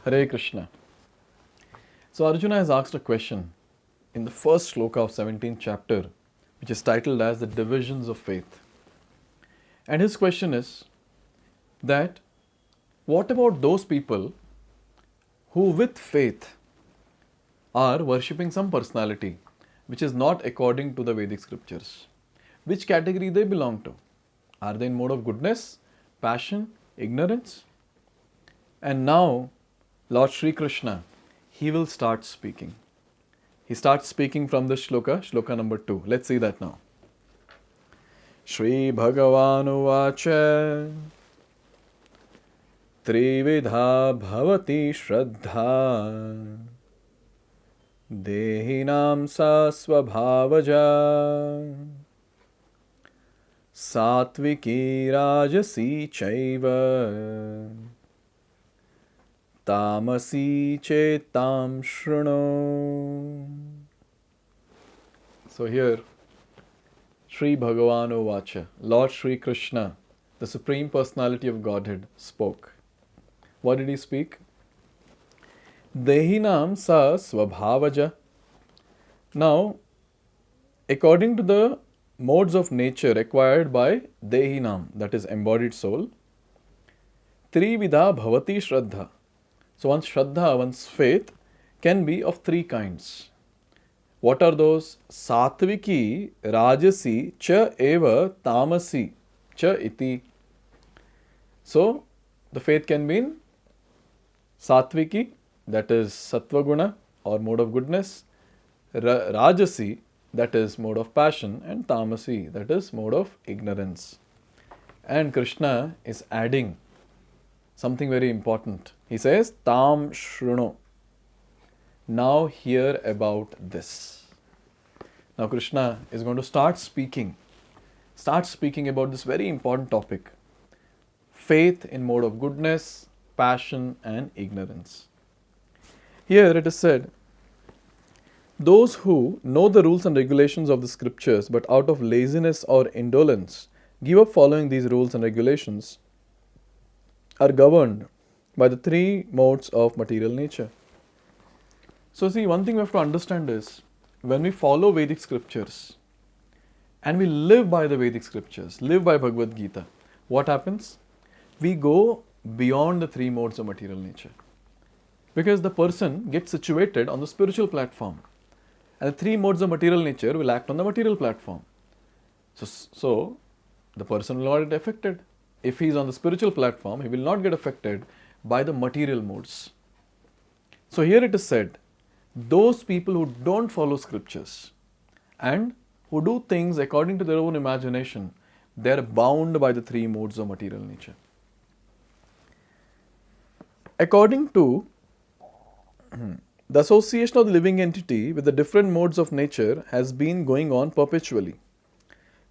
Hare Krishna. So Arjuna has asked a question in the first sloka of 17th chapter, which is titled as the divisions of faith. And his question is that what about those people who with faith are worshipping some personality which is not according to the Vedic scriptures? Which category they belong to? Are they in mode of goodness, passion, ignorance? And now Lord Sri Krishna, he will start speaking. He starts speaking from the shloka number 2. Let's see that now. Shri Bhagavan Uvacha Trividha Bhavati Shraddha Dehinam Sa Svabhavaja Satviki Rajasi Chaiva Tamasi Chetam Shruno. So here, Sri Bhagavan Uvacha, Lord Sri Krishna, the Supreme Personality of Godhead, spoke. What did he speak? Dehinam sa svabhavaja. Now, according to the modes of nature acquired by Dehinam, that is embodied soul, Trividha Bhavati Shraddha. So one's Shraddha, one's faith, can be of 3 kinds. What are those? Satviki, Rajasi, Cha Eva, Tamasi, Cha Iti. So, the faith can be in Satviki, that is Sattva Guna or mode of goodness, Rajasi, that is mode of passion, and Tamasi, that is mode of ignorance. And Krishna is adding something very important. He says, Tam Shruno. Now hear about this. Now Krishna is going to start speaking about this very important topic. Faith in mode of goodness, passion and ignorance. Here it is said, those who know the rules and regulations of the scriptures but out of laziness or indolence give up following these rules and regulations are governed by the 3 modes of material nature. So see, one thing we have to understand is, when we follow Vedic scriptures and we live by the Vedic scriptures, live by Bhagavad Gita, what happens? We go beyond the 3 modes of material nature. Because the person gets situated on the spiritual platform. And the 3 modes of material nature will act on the material platform. So the person will not get affected. If he is on the spiritual platform, he will not get affected by the material modes. So here it is said, those people who don't follow scriptures and who do things according to their own imagination, they are bound by the 3 modes of material nature. According to the association of the living entity with the different modes of nature has been going on perpetually.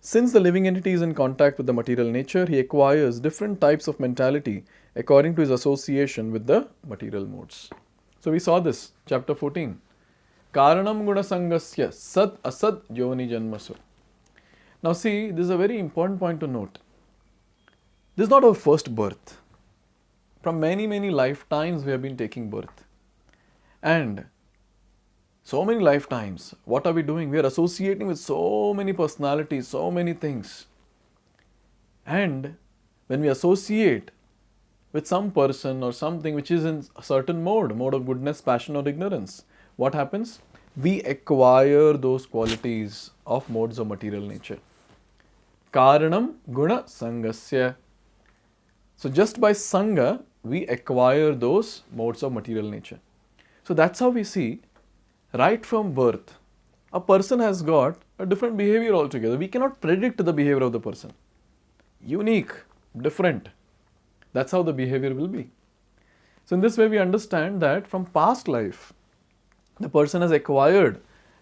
Since the living entity is in contact with the material nature, he acquires different types of mentality according to his association with the material modes. So we saw this, chapter 14. Karanam guna sangasya sad asad yoni janmasu. Now see, this is a very important point to note. This is not our first birth. From many lifetimes we have been taking birth. And so many lifetimes, what are we doing? We are associating with so many personalities, so many things. And when we associate with some person or something which is in a certain mode of goodness, passion or ignorance, what happens? We acquire those qualities of modes of material nature. Karanam guna sangasya. So just by sangha, we acquire those modes of material nature. So that's how we see, right from birth, a person has got a different behavior altogether. We cannot predict the behavior of the person. Unique, different. That's how the behavior will be. So in this way we understand that from past life, the person has acquired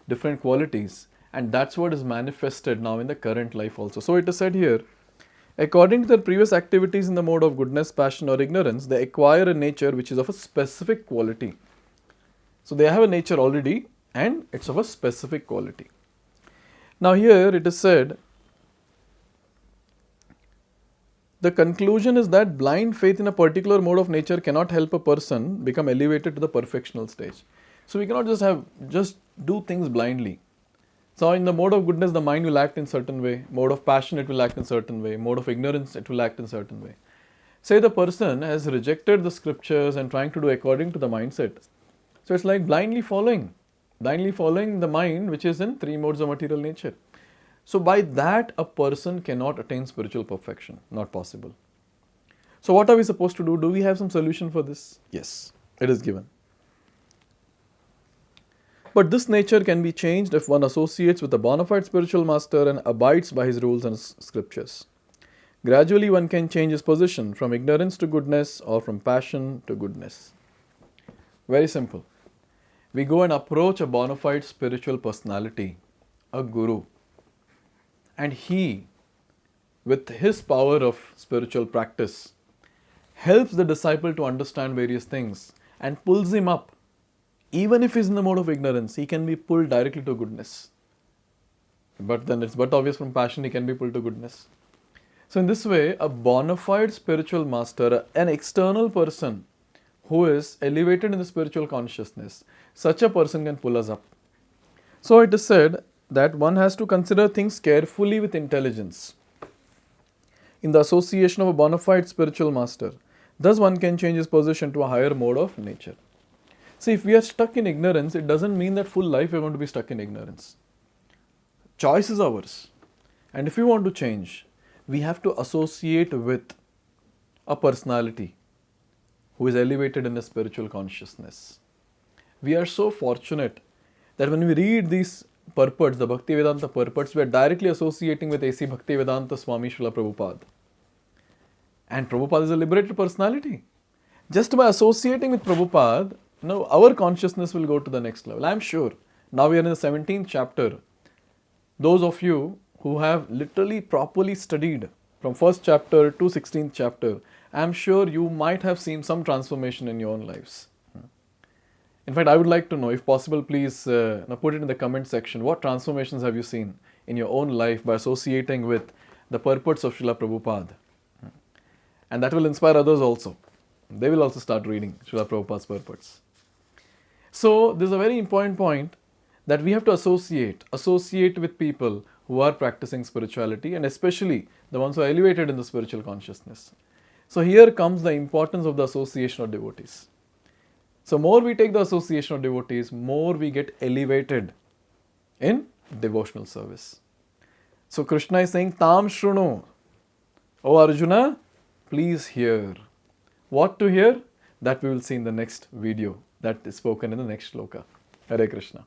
different qualities, and that's what is manifested now in the current life also. So it is said here, according to their previous activities in the mode of goodness, passion or ignorance, they acquire a nature which is of a specific quality. So they have a nature already and it's of a specific quality. Now here it is said, The conclusion is that blind faith in a particular mode of nature cannot help a person become elevated to the perfectional stage. So we cannot just do things blindly. So in the mode of goodness, the mind will act in certain way. Mode of passion, it will act in certain way. Mode of ignorance, it will act in certain way. Say the person has rejected the scriptures and trying to do according to the mindset. So it's like blindly following the mind which is in three modes of material nature. So by that a person cannot attain spiritual perfection, not possible. So what are we supposed to do? Do we have some solution for this? Yes, it is given. But this nature can be changed if one associates with a bona fide spiritual master and abides by his rules and scriptures. Gradually one can change his position from ignorance to goodness or from passion to goodness. Very simple. We go and approach a bona fide spiritual personality, a guru, and he, with his power of spiritual practice, helps the disciple to understand various things and pulls him up. Even if he is in the mode of ignorance, he can be pulled directly to goodness. But then it's but obvious from passion he can be pulled to goodness. So in this way, a bona fide spiritual master, an external person who is elevated in the spiritual consciousness, such a person can pull us up. So it is said that one has to consider things carefully with intelligence in the association of a bona fide spiritual master. Thus one can change his position to a higher mode of nature. See, if we are stuck in ignorance, it doesn't mean that full life we are going to be stuck in ignorance. Choice is ours. And if we want to change, we have to associate with a personality who is elevated in the spiritual consciousness. We are so fortunate that when we read these purports, the Bhaktivedanta purports, we are directly associating with A.C. Bhaktivedanta Swami Srila Prabhupada. And Prabhupada is a liberated personality. Just by associating with Prabhupada, now our consciousness will go to the next level. I am sure. Now we are in the 17th chapter. Those of you who have literally properly studied from 1st chapter to 16th chapter, I am sure you might have seen some transformation in your own lives. In fact, I would like to know, if possible, please put it in the comment section. What transformations have you seen in your own life by associating with the purports of Srila Prabhupada? And that will inspire others also. They will also start reading Srila Prabhupada's purports. So, this is a very important point that we have to associate with people who are practicing spirituality, and especially the ones who are elevated in the spiritual consciousness. So here comes the importance of the association of devotees. So more we take the association of devotees, more we get elevated in devotional service. So Krishna is saying, Tam Shrunu. O Arjuna, please hear. What to hear? That we will see in the next video that is spoken in the next shloka. Hare Krishna.